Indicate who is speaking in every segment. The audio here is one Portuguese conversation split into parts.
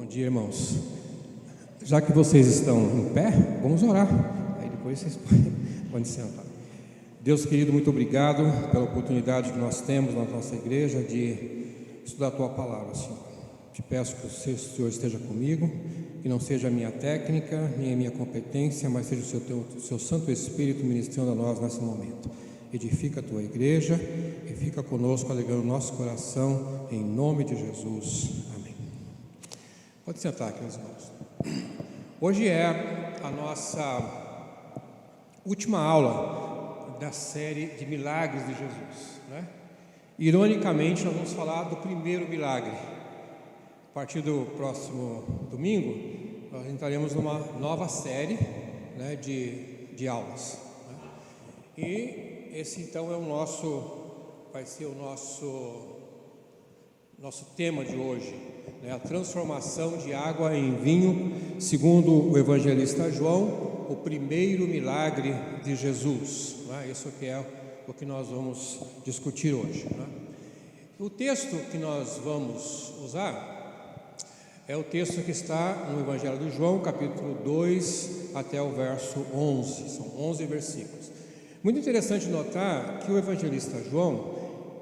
Speaker 1: dia, irmãos. Já que vocês estão em pé, vamos orar. Aí depois vocês podem sentar. Deus querido, muito obrigado pela oportunidade que nós temos na nossa igreja de estudar a Tua Palavra, Senhor. Te peço que o Senhor esteja comigo, que não seja a minha técnica, nem a minha competência, mas seja o Seu Santo Espírito ministrando a nós nesse momento. Edifica a Tua igreja e fica conosco, alegrando o nosso coração, em nome de Jesus. Amém. Pode sentar aqui, meus irmãos. Hoje é a nossa última aula da série de milagres de Jesus, né? Ironicamente, nós vamos falar do primeiro milagre. A partir do próximo domingo, nós entraremos numa nova série, né, de aulas, né? E esse então vai ser o nosso tema de hoje, né? A transformação de água em vinho, segundo o evangelista João, o primeiro milagre de Jesus, né? Isso que é o que nós vamos discutir hoje, né? O texto que nós vamos usar é o texto que está no Evangelho de João, capítulo 2 até o verso 11, são 11 versículos. Muito interessante notar que o evangelista João,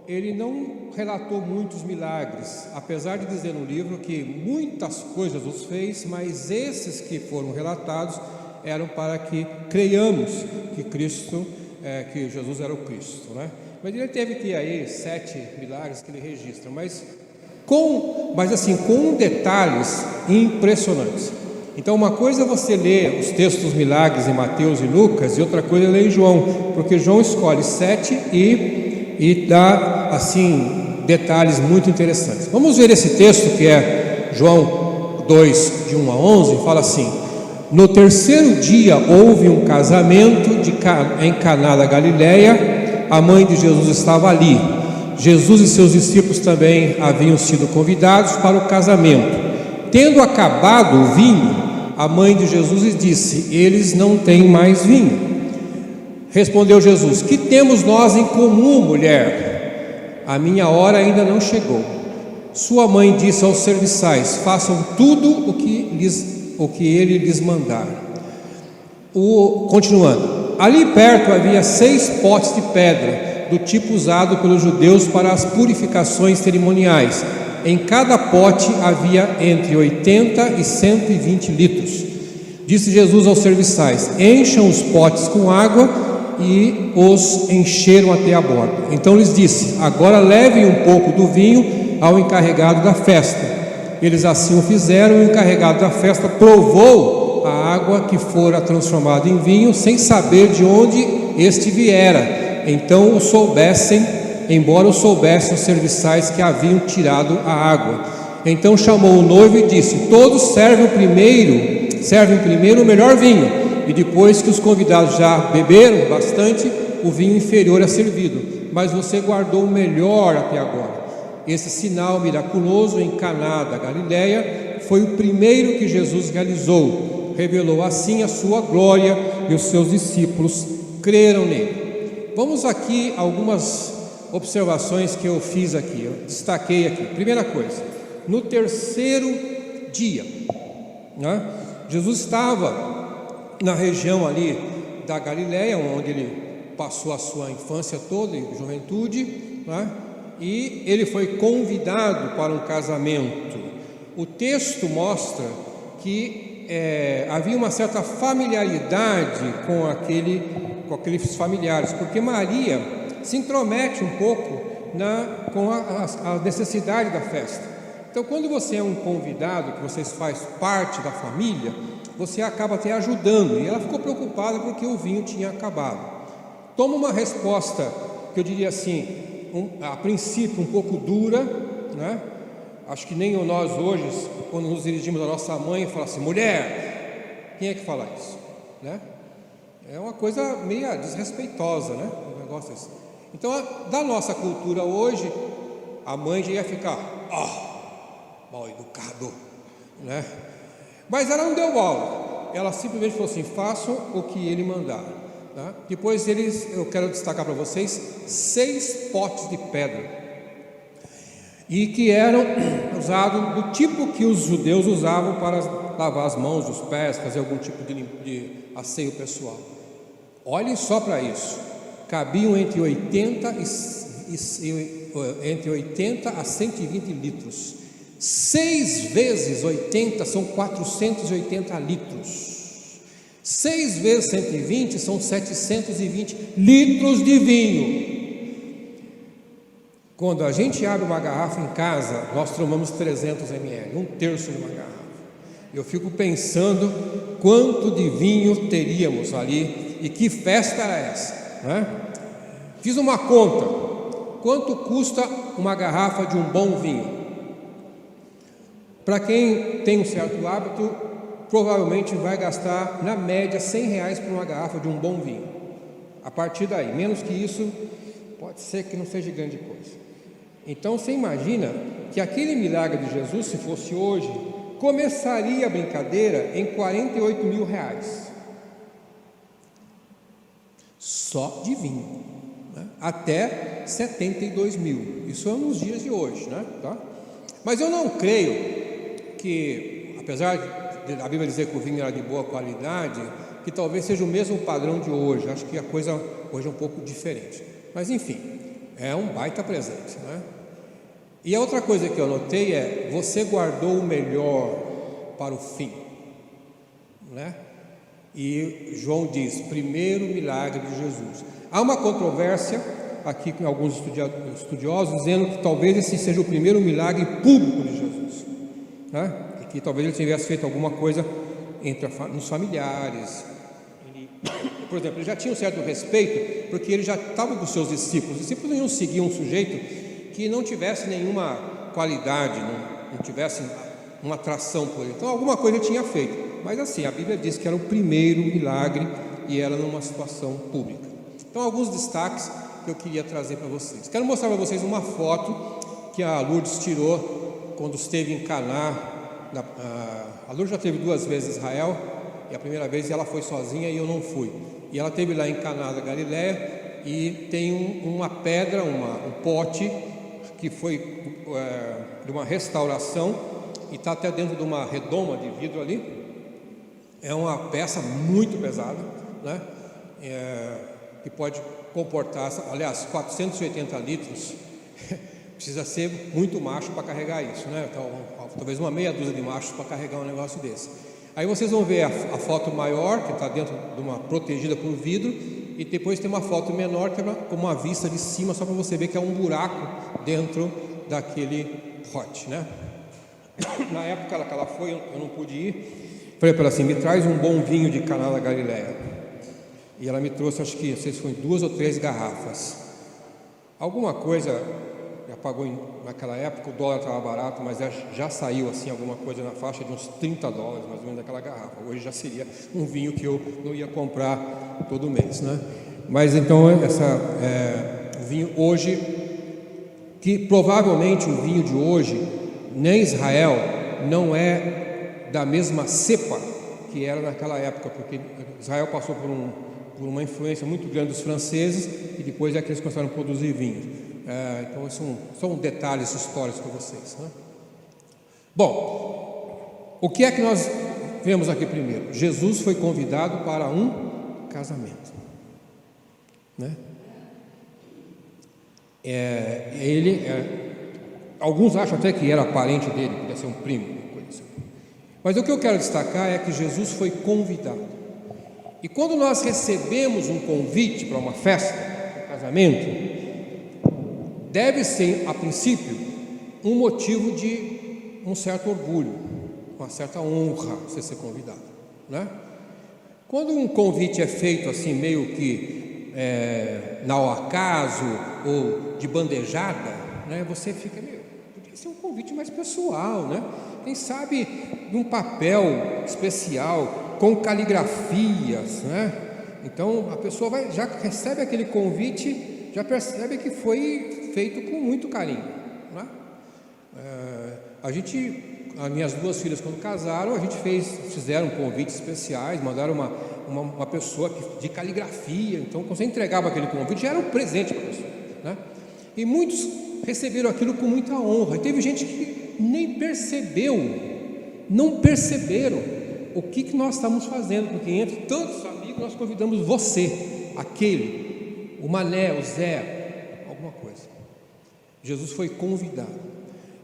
Speaker 1: ele não relatou muitos milagres, apesar de dizer no livro que muitas coisas os fez, mas esses que foram relatados eram para que creiamos que que Jesus era o Cristo, né? Mas ele teve que aí 7 milagres que ele registra, mas com detalhes impressionantes. Então, uma coisa é você ler os textos dos milagres em Mateus e Lucas, e outra coisa é ler em João, porque João escolhe 7 e dá, assim, detalhes muito interessantes. Vamos ver esse texto que é João 2, de 1 a 11, fala assim: no terceiro dia houve um casamento em Caná da Galileia, a mãe de Jesus estava ali. Jesus e seus discípulos também haviam sido convidados para o casamento. Tendo acabado o vinho, a mãe de Jesus lhe disse: eles não têm mais vinho. Respondeu Jesus: que temos nós em comum, mulher? A minha hora ainda não chegou. Sua mãe disse aos serviçais: façam tudo o que ele lhes mandar. Continuando, ali perto havia 6 potes de pedra, do tipo usado pelos judeus para as purificações cerimoniais. Em cada pote havia entre 80 e 120 litros. Disse Jesus aos serviçais: encham os potes com água, e os encheram até a borda. Então lhes disse: agora levem um pouco do vinho ao encarregado da festa. Eles assim o fizeram, e o encarregado da festa provou a água que fora transformada em vinho, sem saber de onde este viera. Então embora o soubessem os serviçais que haviam tirado a água. Então chamou o noivo e disse: todos servem primeiro o melhor vinho, e depois que os convidados já beberam bastante, o vinho inferior é servido, mas você guardou o melhor até agora. Esse sinal miraculoso em Caná da Galileia foi o primeiro que Jesus realizou. Revelou assim a sua glória, e os seus discípulos creram nele. Vamos aqui algumas observações que eu fiz aqui, eu destaquei aqui. Primeira coisa, no terceiro dia, né, Jesus estava na região ali da Galileia, onde ele passou a sua infância toda e juventude, né, e ele foi convidado para um casamento. O texto mostra que havia uma certa familiaridade com aqueles familiares, porque Maria se intromete um pouco com a necessidade da festa. Então, quando você é um convidado, que você faz parte da família, você acaba até ajudando. E ela ficou preocupada porque o vinho tinha acabado. Toma uma resposta, que eu diria assim, a princípio um pouco dura, né? Acho que nem nós hoje, quando nos dirigimos à nossa mãe, fala assim: mulher, quem é que fala isso, né? É uma coisa meio desrespeitosa, né? Um negócio assim. Então, da nossa cultura hoje, a mãe já ia ficar mal educado, né? Mas ela não deu bola, ela simplesmente falou assim: façam o que ele mandar, né? Depois eu quero destacar para vocês 6 potes de pedra. e que eram usados do tipo que os judeus usavam para lavar as mãos, os pés, fazer algum tipo de asseio pessoal. Olhem só para isso, cabiam entre 80 a 120 litros. 6 vezes 80 são 480 litros. 6 vezes 120 são 720 litros de vinho. Quando a gente abre uma garrafa em casa, nós tomamos 300 ml, 1/3 de uma garrafa. Eu fico pensando quanto de vinho teríamos ali e que festa era essa, né? Fiz uma conta: quanto custa uma garrafa de um bom vinho? Para quem tem um certo hábito, provavelmente vai gastar na média R$100 por uma garrafa de um bom vinho. A partir daí, menos que isso, pode ser que não seja grande coisa. Então você imagina que aquele milagre de Jesus, se fosse hoje, começaria a brincadeira em R$48 mil, só de vinho, né? Até 72 mil, isso é nos dias de hoje, né? Tá? Mas eu não creio que, apesar da Bíblia dizer que o vinho era de boa qualidade, que talvez seja o mesmo padrão de hoje. Acho que a coisa hoje é um pouco diferente, mas enfim, é um baita presente, né? E a outra coisa que eu notei é: você guardou o melhor para o fim, né? E João diz, primeiro milagre de Jesus. Há uma controvérsia aqui com alguns estudiosos dizendo que talvez esse seja o primeiro milagre público de Jesus, né? E que talvez ele tivesse feito alguma coisa entre os familiares. Por exemplo, ele já tinha um certo respeito, porque ele já estava com os seus discípulos. Os discípulos não iam seguir um sujeito que não tivesse nenhuma qualidade, não tivesse uma atração por ele. Então alguma coisa ele tinha feito, mas assim, a Bíblia diz que era o primeiro milagre e era numa situação pública. Então alguns destaques que eu queria trazer para vocês. Quero mostrar para vocês uma foto que a Lourdes tirou quando esteve em Caná. A Lourdes já esteve 2 vezes em Israel, e a primeira vez ela foi sozinha e eu não fui. E ela esteve lá em Caná da Galileia, e tem uma pedra, um pote que foi de uma restauração, e está até dentro de uma redoma de vidro ali. É uma peça muito pesada, né? Que pode comportar, aliás, 480 litros. Precisa ser muito macho para carregar isso, né? Então, talvez uma meia dúzia de machos para carregar um negócio desse. Aí vocês vão ver a foto maior, que está dentro de uma protegida por vidro, e depois tem uma foto menor, que é com uma vista de cima, só para você ver que é um buraco dentro daquele pote, né? Na época que ela foi, eu não pude ir. Falei para ela assim: me traz um bom vinho de Caná da Galileia. E ela me trouxe, acho que, não sei se foi 2 ou 3 garrafas. Alguma coisa já pagou naquela época, o dólar estava barato, mas já saiu assim alguma coisa na faixa de uns $30 mais ou menos daquela garrafa. Hoje já seria um vinho que eu não ia comprar todo mês, né? Mas então o vinho hoje, que provavelmente o vinho de hoje nem Israel não é da mesma cepa que era naquela época, porque Israel passou por uma influência muito grande dos franceses, e depois é que eles começaram a produzir vinho. Então são detalhes históricos para vocês, né? Bom, o que é que nós vemos aqui primeiro? Jesus foi convidado para um casamento, né? Alguns acham até que era parente dele, podia ser um primo, coisa assim. Mas o que eu quero destacar é que Jesus foi convidado. E quando nós recebemos um convite para uma festa, um casamento, deve ser, a princípio, um motivo de um certo orgulho, uma certa honra você ser convidado, né? Quando um convite é feito assim, meio que ao acaso ou de bandejada, né, você fica meio, podia ser um convite mais pessoal, né? Quem sabe num papel especial, com caligrafias, né? Então a pessoa já recebe aquele convite, já percebe que foi feito com muito carinho, né? As minhas 2 filhas, quando casaram, a gente fizeram convites especiais, mandaram uma pessoa de caligrafia. Então, quando você entregava aquele convite, já era um presente para a pessoa, né? E muitos receberam aquilo com muita honra. E teve gente que nem percebeu, não perceberam o que nós estamos fazendo, porque entre tantos amigos nós convidamos você, aquele, o Mané, o Zé, alguma coisa. Jesus foi convidado.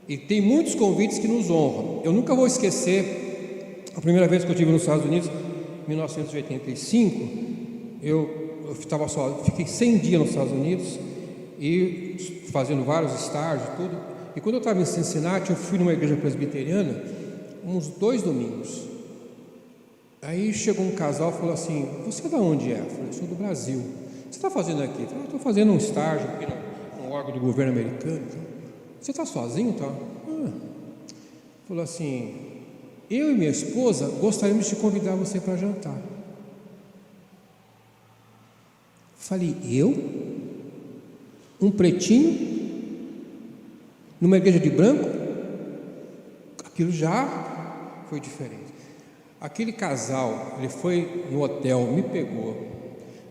Speaker 1: E tem muitos convites que nos honram. Eu nunca vou esquecer a primeira vez que eu estive nos Estados Unidos, em 1985. Eu estava só, fiquei 100 dias nos Estados Unidos e fazendo vários estágios, tudo. E quando eu estava em Cincinnati, eu fui numa igreja presbiteriana uns 2 domingos. Aí chegou um casal e falou assim: você é de onde é? Eu falei: sou do Brasil. O que você está fazendo aqui? Eu falei: estou fazendo um estágio aqui no órgão do governo americano. Você está sozinho? Tá? Falou assim: eu e minha esposa gostaríamos de convidar você para jantar. Falei: eu? Um pretinho? Numa igreja de branco? Aquilo já foi diferente. Aquele casal, ele foi no hotel, me pegou,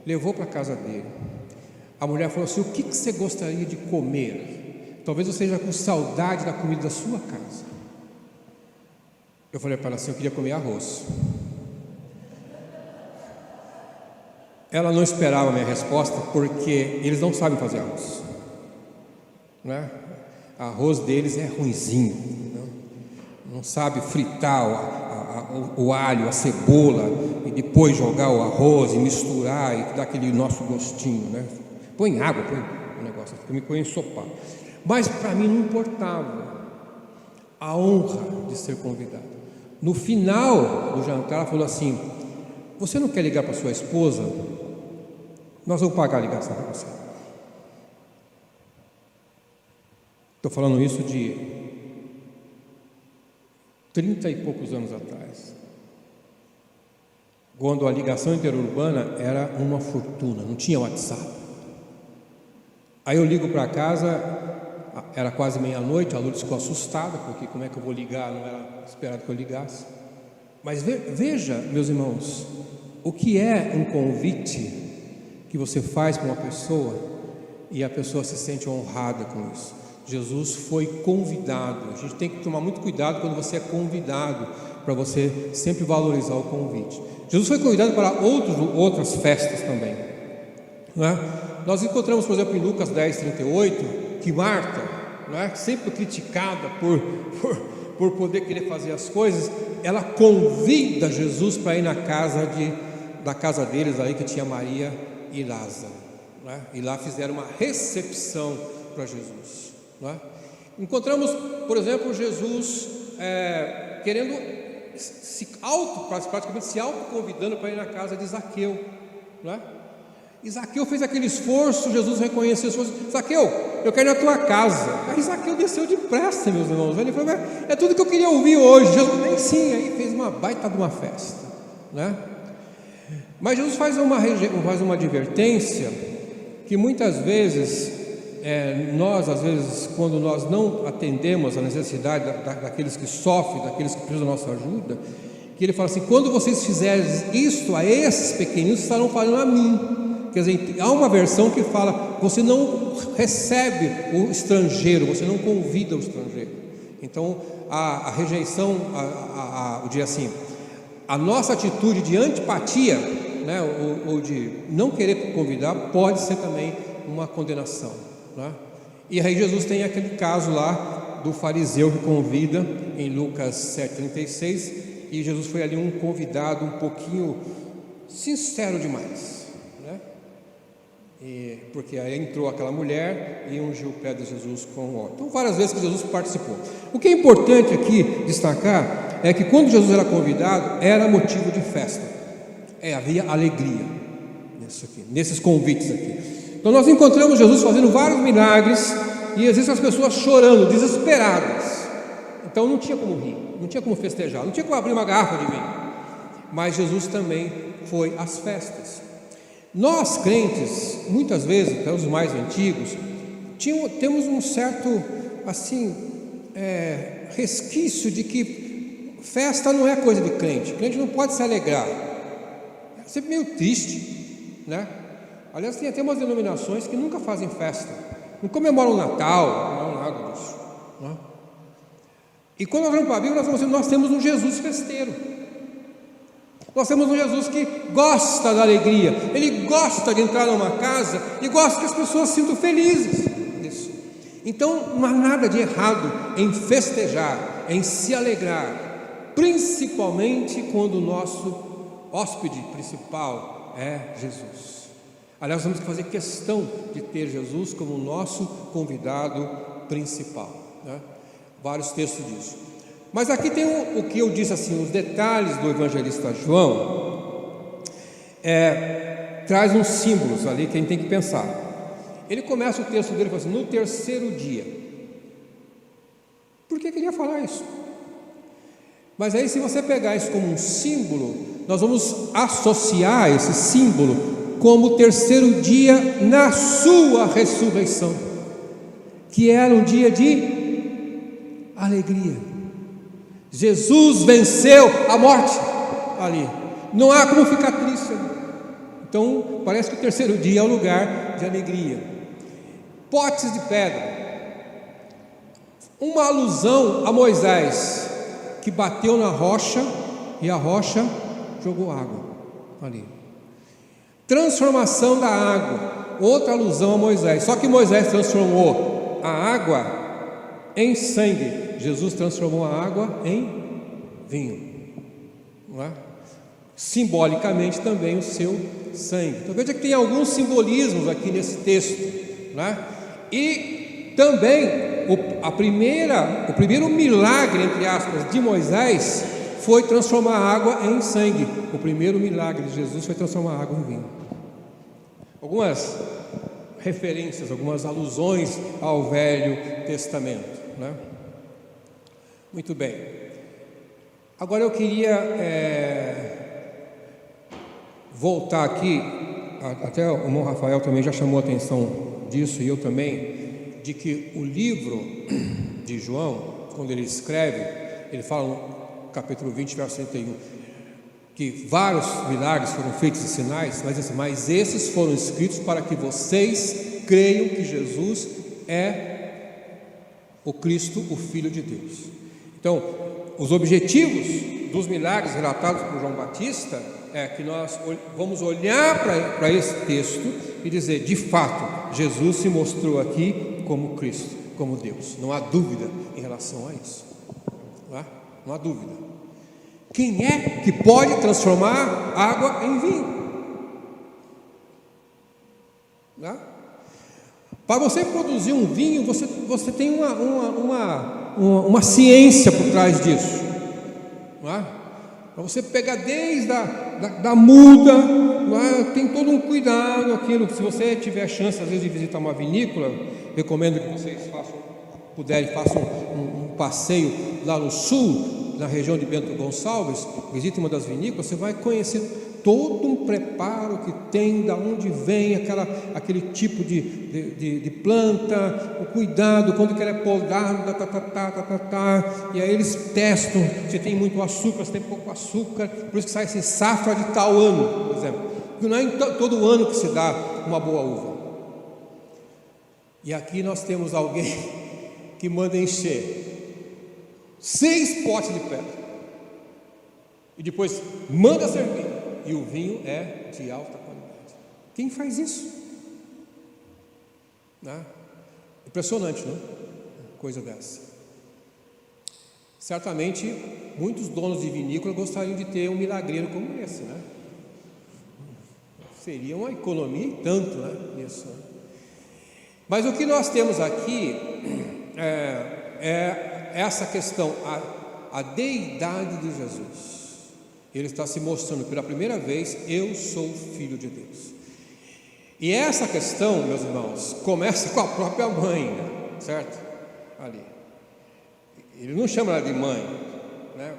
Speaker 1: levou para a casa dele. A mulher falou assim: o que você gostaria de comer? Talvez você esteja com saudade da comida da sua casa. Eu falei para ela assim: eu queria comer arroz. Ela não esperava a minha resposta, porque eles não sabem fazer arroz, né? Arroz deles é ruinzinho, né? Não sabe fritar o alho, a cebola, e depois jogar o arroz e misturar e dar aquele nosso gostinho, né? Põe água, põe o negócio, eu me põe ensopar. Mas para mim não importava a honra de ser convidado. No final do jantar, ela falou assim: você não quer ligar para sua esposa? Nós vamos pagar a ligação para você. Estou falando isso de 30 e poucos anos atrás, quando a ligação interurbana era uma fortuna, não tinha WhatsApp. Aí eu ligo para casa, era quase meia-noite, a Lourdes ficou assustada, porque como é que eu vou ligar? Não era esperado que eu ligasse. Mas veja, meus irmãos, o que é um convite que você faz para uma pessoa e a pessoa se sente honrada com isso. Jesus foi convidado. A gente tem que tomar muito cuidado quando você é convidado, para você sempre valorizar o convite. Jesus foi convidado para outras festas também, não é? Nós encontramos, por exemplo, em Lucas 10:38, que Marta, não é, sempre criticada por poder querer fazer as coisas, ela convida Jesus para ir da casa deles aí, que tinha Maria e Lázaro, não é? E lá fizeram uma recepção para Jesus, não é? Encontramos, por exemplo, Jesus querendo praticamente se autoconvidando para ir na casa de Zaqueu, não é? E Zaqueu fez aquele esforço, Jesus reconheceu o esforço. Zaqueu, eu quero ir na tua casa. Aí Zaqueu desceu depressa, meus irmãos. Ele falou: é tudo que eu queria ouvir hoje. Jesus nem sim, aí fez uma baita de uma festa, né? Mas Jesus faz uma advertência que muitas vezes nós, às vezes, quando nós não atendemos a necessidade daqueles que sofrem, daqueles que precisam da nossa ajuda, que ele fala assim: quando vocês fizerem isto a esses pequeninos, estarão falando a mim. Quer dizer, há uma versão que fala: você não recebe o estrangeiro, você não convida o estrangeiro. Então a rejeição, eu diria assim, a nossa atitude de antipatia, né, ou de não querer convidar, pode ser também uma condenação, né? E aí Jesus tem aquele caso lá do fariseu que convida em Lucas 7:36, e Jesus foi ali um convidado um pouquinho sincero demais, né? Porque aí entrou aquela mulher e ungiu o pé de Jesus com óleo. Então várias vezes que Jesus participou. O que é importante aqui destacar é que quando Jesus era convidado, era motivo de festa, havia alegria nesses convites aqui. Então nós encontramos Jesus fazendo vários milagres, e às vezes as pessoas chorando, desesperadas. Então não tinha como rir, não tinha como festejar, não tinha como abrir uma garrafa de vinho. Mas Jesus também foi às festas. Nós crentes, muitas vezes, até os mais antigos, temos um certo resquício de que festa não é coisa de crente. Crente não pode se alegrar, é sempre meio triste, né? Aliás, tem até umas denominações que nunca fazem festa, não comemoram o Natal, não comemoram nada disso, né? E quando nós vamos para a Bíblia, nós temos um Jesus festeiro. Nós temos um Jesus que gosta da alegria, Ele gosta de entrar numa casa e gosta que as pessoas se sintam felizes nisso. Então não há nada de errado em festejar, em se alegrar, principalmente quando o nosso hóspede principal é Jesus. Aliás, nós temos que fazer questão de ter Jesus como nosso convidado principal, né? Vários textos disso. Mas aqui tem o que eu disse assim, os detalhes do evangelista João, traz uns símbolos ali que a gente tem que pensar. Ele começa o texto dele falando assim, no terceiro dia. Por que queria falar isso? Mas aí, se você pegar isso como um símbolo, nós vamos associar esse símbolo como o terceiro dia na sua ressurreição, que era um dia de alegria. Jesus venceu a morte ali, não há como ficar triste ali. Então parece que o terceiro dia é o lugar de alegria. Potes de pedra, uma alusão a Moisés, que bateu na rocha e a rocha jogou água ali. Transformação da água, outra alusão a Moisés, só que Moisés transformou a água em sangue, Jesus transformou a água em vinho, não é? Simbolicamente também o seu sangue. Então veja que tem alguns simbolismos aqui nesse texto, não é? E também o primeiro milagre, entre aspas, de Moisés foi transformar a água em sangue. O primeiro milagre de Jesus foi transformar a água em vinho. Algumas referências, algumas alusões ao Velho Testamento, né? Muito bem. Agora eu queria voltar aqui, até o irmão Rafael também já chamou a atenção disso, e eu também, de que o livro de João, quando ele escreve, ele fala no capítulo 20, verso 31, que vários milagres foram feitos e sinais, mas esses foram escritos para que vocês creiam que Jesus é o Cristo, o Filho de Deus. Então, os objetivos dos milagres relatados por João Batista é que nós vamos olhar para esse texto e dizer, de fato, Jesus se mostrou aqui como Cristo, como Deus. Não há dúvida em relação a isso, não há dúvida. Quem é que pode transformar água em vinho? Para você produzir um vinho, você tem uma ciência por trás disso, para você pegar desde da muda, tem todo um cuidado, aquilo. Se você tiver chance às vezes de visitar uma vinícola, recomendo que vocês façam um passeio lá no sul, na região de Bento Gonçalves, visite uma das vinícolas, você vai conhecer todo um preparo que tem, da onde vem aquele tipo de planta, o cuidado, quando que ela é podada, e aí eles testam se tem muito açúcar, se tem pouco açúcar, por isso que sai assim, safra de tal ano, por exemplo, porque não é todo ano que se dá uma boa uva. E aqui nós temos alguém que manda encher 6 potes de pedra e depois manda servir, e o vinho é de alta qualidade. Quem faz isso? Impressionante, não? Coisa dessa. Certamente muitos donos de vinícola gostariam de ter um milagreiro como esse, né? Seria uma economia e tanto, né? Isso, né? Mas o que nós temos aqui é essa questão, a deidade de Jesus. Ele está se mostrando pela primeira vez, eu sou filho de Deus. E essa questão, meus irmãos, começa com a própria mãe, né? Certo? Ali. Ele não chama ela de mãe, né?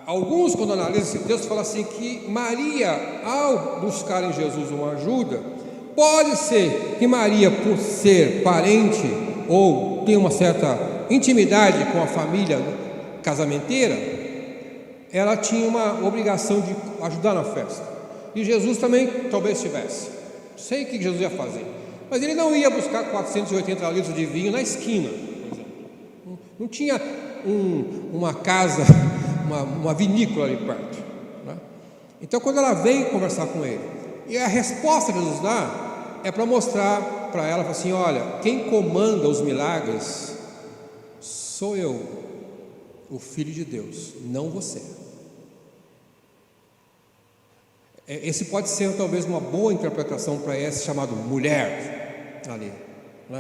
Speaker 1: Alguns, quando analisam esse texto, falam assim que Maria, ao buscar em Jesus uma ajuda, pode ser que Maria, por ser parente ou ter uma certa intimidade com a família casamenteira, ela tinha uma obrigação de ajudar na festa, e Jesus também talvez tivesse, não sei o que Jesus ia fazer, Mas ele não ia buscar 480 litros de vinho na esquina, por exemplo. Não tinha uma casa, uma vinícola ali perto, né? Então, quando ela vem conversar com ele, e a resposta que Jesus dá é para mostrar para ela, assim: olha, quem comanda os milagres sou eu, o Filho de Deus, não você. Esse pode ser talvez uma boa interpretação para esse chamado mulher ali,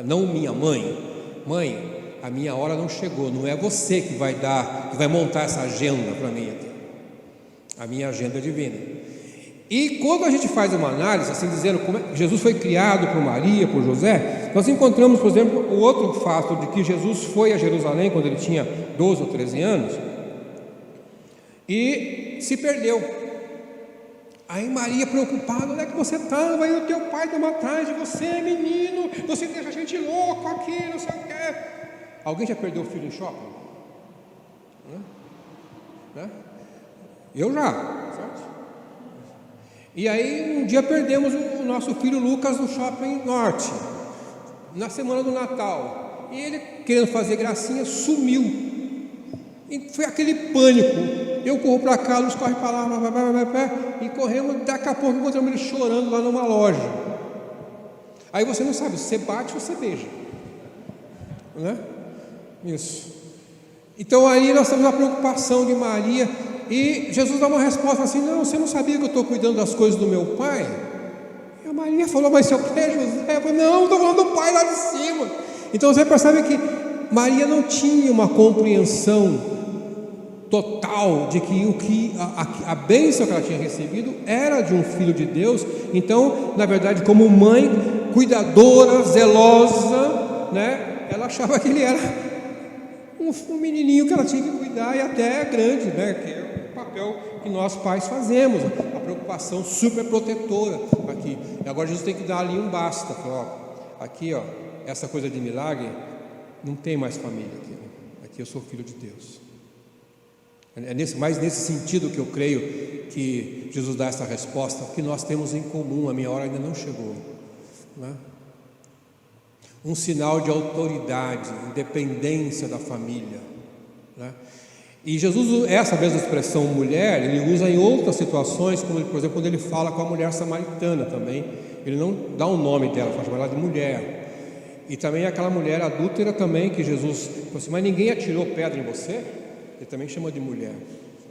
Speaker 1: não minha mãe. Mãe, a minha hora não chegou, não é você que vai montar essa agenda para mim aqui. A minha agenda é divina. E quando a gente faz uma análise, assim, dizendo como Jesus foi criado por Maria, por José, nós encontramos, por exemplo, o outro fato de que Jesus foi a Jerusalém quando ele tinha 12 ou 13 anos e se perdeu. Aí Maria, preocupada: onde é que você estava? Aí o teu pai estava atrás de você, menino, você deixa a gente louco aqui, não sei o quê. Alguém já perdeu o filho em shopping? Né? Eu já, certo? E aí um dia perdemos o nosso filho Lucas no Shopping Norte, na semana do Natal, e ele, querendo fazer gracinha, sumiu. E foi aquele pânico. Eu corro para cá, Luz corre para lá, e corremos. Daqui a pouco encontramos ele chorando lá numa loja. Aí você não sabe, você bate ou você beija, né? Isso. Então aí nós temos a preocupação de Maria, e Jesus dá uma resposta assim: não, você não sabia que eu estou cuidando das coisas do meu pai? E a Maria falou: mas seu pai é José? Eu falei: não, estou falando do pai lá de cima. Então você percebe que Maria não tinha uma compreensão total de que a bênção que ela tinha recebido era de um filho de Deus. Então, na verdade, como mãe cuidadora, zelosa, né, ela achava que ele era um menininho que ela tinha que cuidar, e até grande, né, que é o papel que nós pais fazemos, a preocupação super protetora aqui. E agora Jesus tem que dar ali um basta. Aqui, essa coisa de milagre, não tem mais família aqui eu sou filho de Deus. Mais nesse sentido que eu creio que Jesus dá essa resposta, que nós temos em comum, a minha hora ainda não chegou, né? Um sinal de autoridade, independência da família, né? E Jesus, essa mesma expressão mulher, ele usa em outras situações, como por exemplo quando ele fala com a mulher samaritana também, ele não dá o nome dela, fala chamar ela de mulher. E também aquela mulher adúltera também, que Jesus falou assim: mas ninguém atirou pedra em você? Ele também chama de mulher,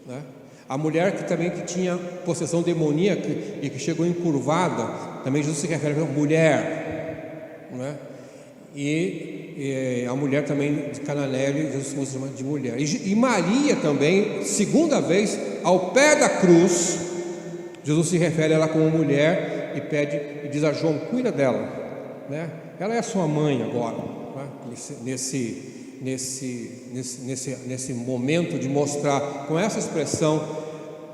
Speaker 1: né? A mulher que tinha possessão demoníaca e que chegou encurvada, também Jesus se refere a mulher, né? E a mulher também de Canané, Jesus chama de mulher. E Maria também, segunda vez, ao pé da cruz, Jesus se refere a ela como mulher e pede, e diz a João: cuida dela, né? Ela é sua mãe agora, né? Nesse momento de mostrar com essa expressão: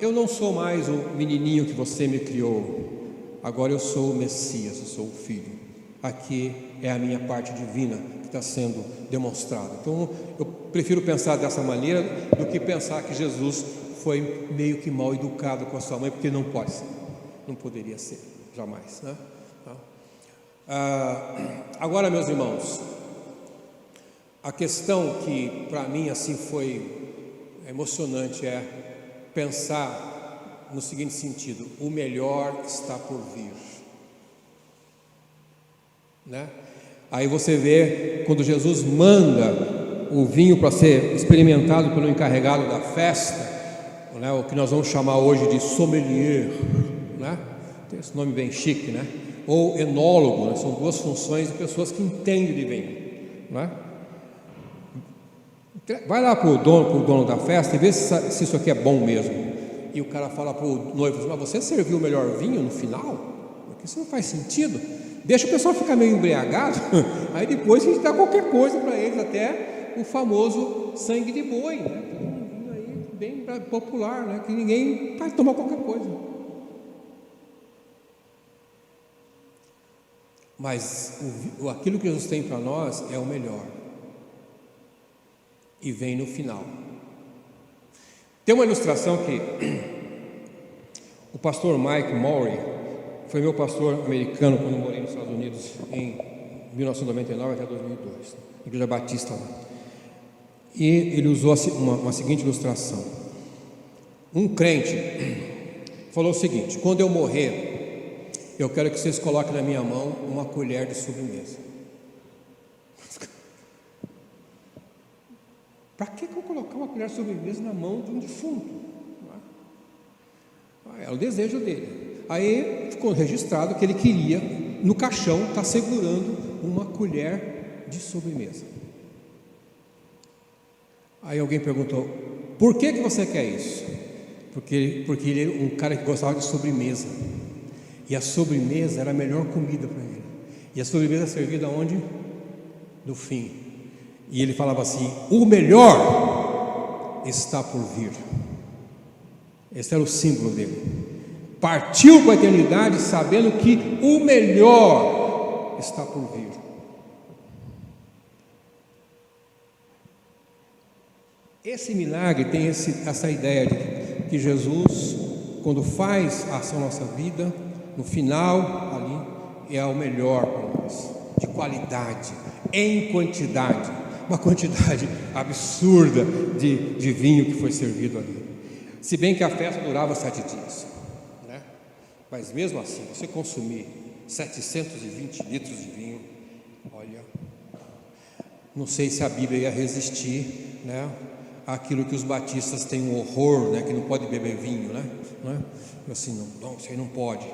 Speaker 1: eu não sou mais o menininho que você me criou, agora eu sou o Messias, eu sou o Filho. Aqui é a minha parte divina que está sendo demonstrada. Então eu prefiro pensar dessa maneira do que pensar que Jesus foi meio que mal educado com a sua mãe, porque não pode ser, não poderia ser, jamais, né? Agora, meus irmãos, a questão que para mim assim foi emocionante é pensar no seguinte sentido: o melhor está por vir, né? Aí você vê quando Jesus manda o vinho para ser experimentado pelo encarregado da festa, né? O que nós vamos chamar hoje de sommelier, né? Tem esse nome bem chique, né? Ou enólogo, né? São duas funções de pessoas que entendem de vinho, né? Vai lá para o dono da festa e vê se isso aqui é bom mesmo. E o cara fala para o noivo: mas você serviu o melhor vinho no final? Porque isso não faz sentido. Deixa o pessoal ficar meio embriagado, aí depois a gente dá qualquer coisa para eles, até o famoso sangue de boi, né? Um vinho aí bem popular, né? Que ninguém vai tomar qualquer coisa. Mas aquilo que Jesus tem para nós é o melhor, e vem no final. Tem uma ilustração que o pastor Mike Maury, foi meu pastor americano quando eu morei nos Estados Unidos em 1999 até 2002, Igreja Batista lá. E ele usou uma seguinte ilustração. Um crente falou o seguinte: quando eu morrer, eu quero que vocês coloquem na minha mão uma colher de sobremesa. Para que eu vou colocar uma colher de sobremesa na mão de um defunto? É o desejo dele. Aí ficou registrado que ele queria, no caixão, estar segurando uma colher de sobremesa. Aí alguém perguntou: por que você quer isso? Porque ele era um cara que gostava de sobremesa. E a sobremesa era a melhor comida para ele. E a sobremesa servida onde? No fim. E ele falava assim: o melhor está por vir. Esse era o símbolo dele. Partiu para a eternidade sabendo que o melhor está por vir. Esse milagre tem essa ideia de que Jesus, quando faz a ação na nossa vida, no final ali é o melhor para nós, de qualidade, em quantidade, uma quantidade absurda de vinho que foi servido ali. Se bem que a festa durava 7 dias, né? Mas mesmo assim, você consumir 720 litros de vinho, olha, não sei se a Bíblia ia resistir, né? Aquilo que os batistas têm um horror, né? Que não pode beber vinho, né? Assim, não, isso aí não pode.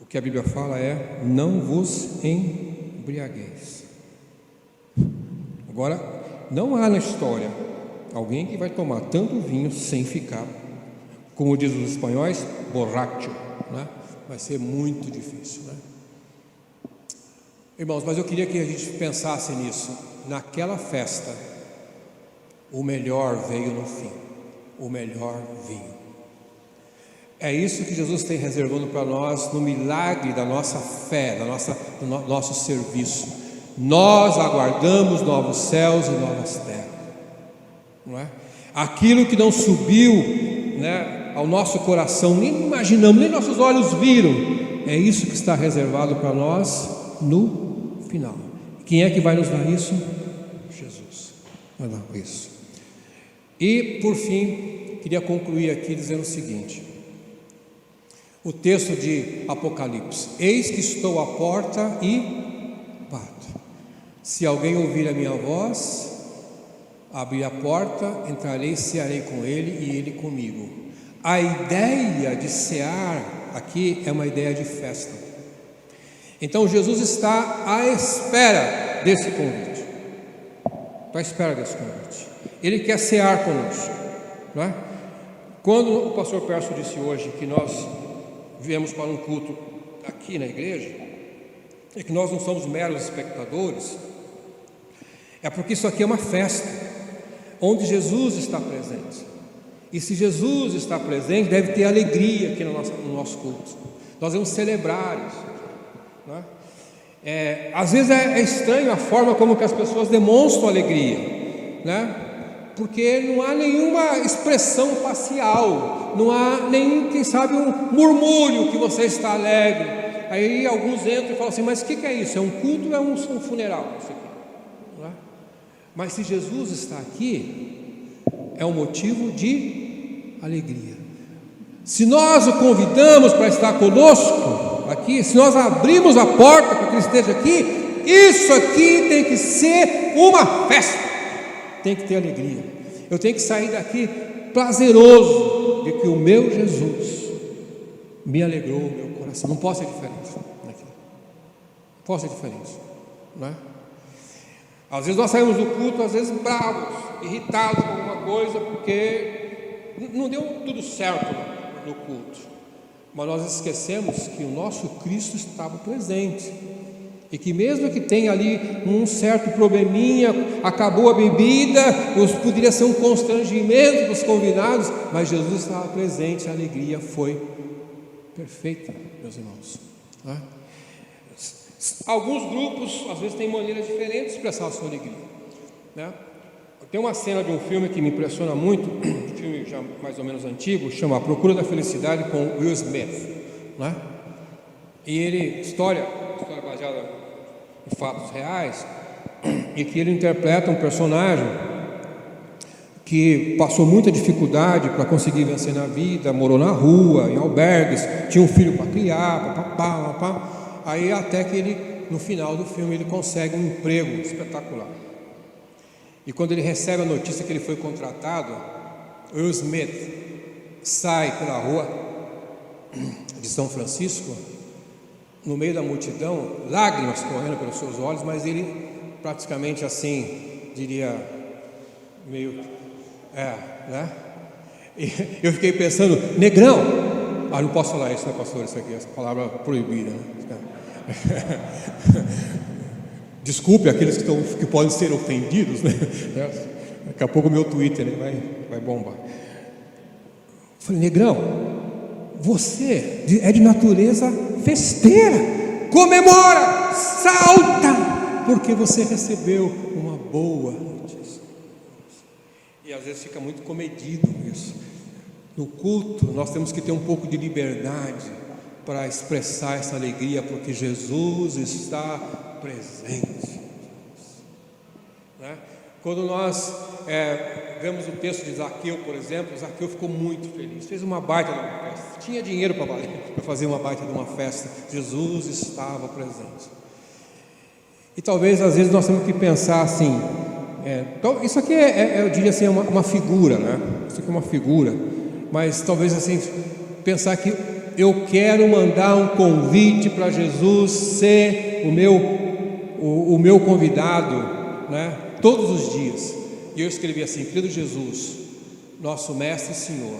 Speaker 1: O que a Bíblia fala é: não vos embriagueis. Agora, não há na história alguém que vai tomar tanto vinho sem ficar, como diz os espanhóis, borracho, né? Vai ser muito difícil, né? Irmãos, mas eu queria que a gente pensasse nisso. Naquela festa, o melhor veio no fim, o melhor vinho. É isso que Jesus tem reservando para nós no milagre da nossa fé, do nosso serviço. Nós aguardamos novos céus e novas terras, não é? Aquilo que não subiu, né, ao nosso coração, nem imaginamos, nem nossos olhos viram, é isso que está reservado para nós no final. Quem é que vai nos dar isso? Jesus vai dar isso. E por fim, queria concluir aqui dizendo o seguinte: o texto de Apocalipse: eis que estou à porta e bato. Se alguém ouvir a minha voz, abrir a porta, entrarei e cearei com ele e ele comigo. A ideia de cear aqui é uma ideia de festa. Então Jesus está à espera desse convite. Está à espera desse convite. Ele quer cear conosco, não é? Quando o pastor Perso disse hoje que nós viemos para um culto aqui na igreja, e que nós não somos meros espectadores, é porque isso aqui é uma festa, onde Jesus está presente. E se Jesus está presente, deve ter alegria aqui no nosso culto. Nós vamos celebrar isso, não é? Às vezes é estranho a forma como que as pessoas demonstram alegria, né? Porque não há nenhuma expressão facial, não há nem, quem sabe, um murmúrio que você está alegre. Aí alguns entram e falam assim: mas o que é isso? É um culto ou é um funeral? Isso aqui, não é? Mas se Jesus está aqui, é um motivo de alegria. Se nós o convidamos para estar conosco aqui, se nós abrimos a porta para que ele esteja aqui, isso aqui tem que ser uma festa. Tem que ter alegria. Eu tenho que sair daqui prazeroso de que o meu Jesus me alegrou o meu coração. Não pode ser diferente. Não pode ser diferente, não é? Às vezes nós saímos do culto, às vezes bravos, irritados com alguma coisa, porque não deu tudo certo no culto. Mas nós esquecemos que o nosso Cristo estava presente. E que mesmo que tenha ali um certo probleminha, acabou a bebida, poderia ser um constrangimento dos convidados, mas Jesus estava presente, a alegria foi perfeita, meus irmãos, não é? Alguns grupos, às vezes, têm maneiras diferentes de expressar a sua alegria, né? Tem uma cena de um filme que me impressiona muito, um filme já mais ou menos antigo, chama A Procura da Felicidade, com Will Smith, né? E ele, história baseada em fatos reais, e que ele interpreta um personagem que passou muita dificuldade para conseguir vencer na vida, morou na rua, em albergues, tinha um filho para criar, papapá. Aí até que ele, no final do filme, ele consegue um emprego espetacular. E quando ele recebe a notícia que ele foi contratado, Will Smith sai pela rua de São Francisco, no meio da multidão, lágrimas correndo pelos seus olhos, mas ele praticamente assim, diria, meio, né? E eu fiquei pensando, negrão, não posso falar isso, né, pastor, isso aqui, essa palavra proibida, né? Desculpe aqueles que podem ser ofendidos, né? Daqui a pouco o meu Twitter, né, vai bombar. Falei, negrão, você é de natureza festeira, comemora, salta, porque você recebeu uma boa notícia. E às vezes fica muito comedido isso. No culto nós temos que ter um pouco de liberdade para expressar essa alegria, porque Jesus está presente, né? Quando nós vemos o texto de Zaqueu, por exemplo, Zaqueu ficou muito feliz, fez uma baita de uma festa, tinha dinheiro para fazer uma baita de uma festa, Jesus estava presente. E talvez às vezes nós temos que pensar assim, então, isso aqui eu diria assim, uma figura, né? Isso aqui é uma figura, mas talvez assim, pensar que eu quero mandar um convite para Jesus ser o meu convidado, né? Todos os dias. E eu escrevi assim: querido Jesus, nosso mestre e Senhor,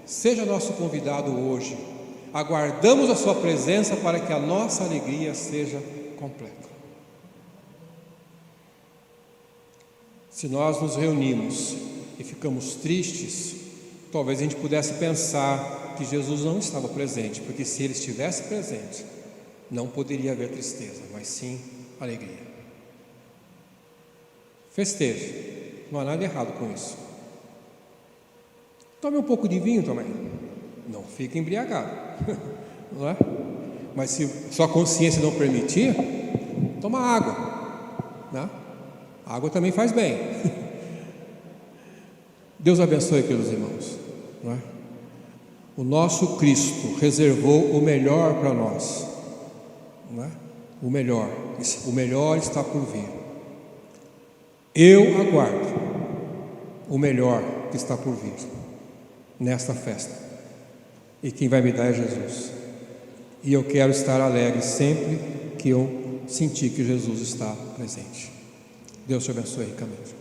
Speaker 1: seja nosso convidado hoje. Aguardamos a sua presença para que a nossa alegria seja completa. Se nós nos reunimos e ficamos tristes, talvez a gente pudesse pensar que Jesus não estava presente, porque se ele estivesse presente, não poderia haver tristeza, mas sim alegria. Festeje, não há nada errado com isso. Tome um pouco de vinho também, não fique embriagado, não é? Mas se sua consciência não permitir, toma água, né? A água também faz bem. Deus abençoe, queridos irmãos, não é? O nosso Cristo reservou o melhor para nós, não é? O melhor está por vir. Eu aguardo o melhor que está por vir nesta festa, e quem vai me dar é Jesus. E eu quero estar alegre sempre que eu sentir que Jesus está presente. Deus te abençoe ricamente.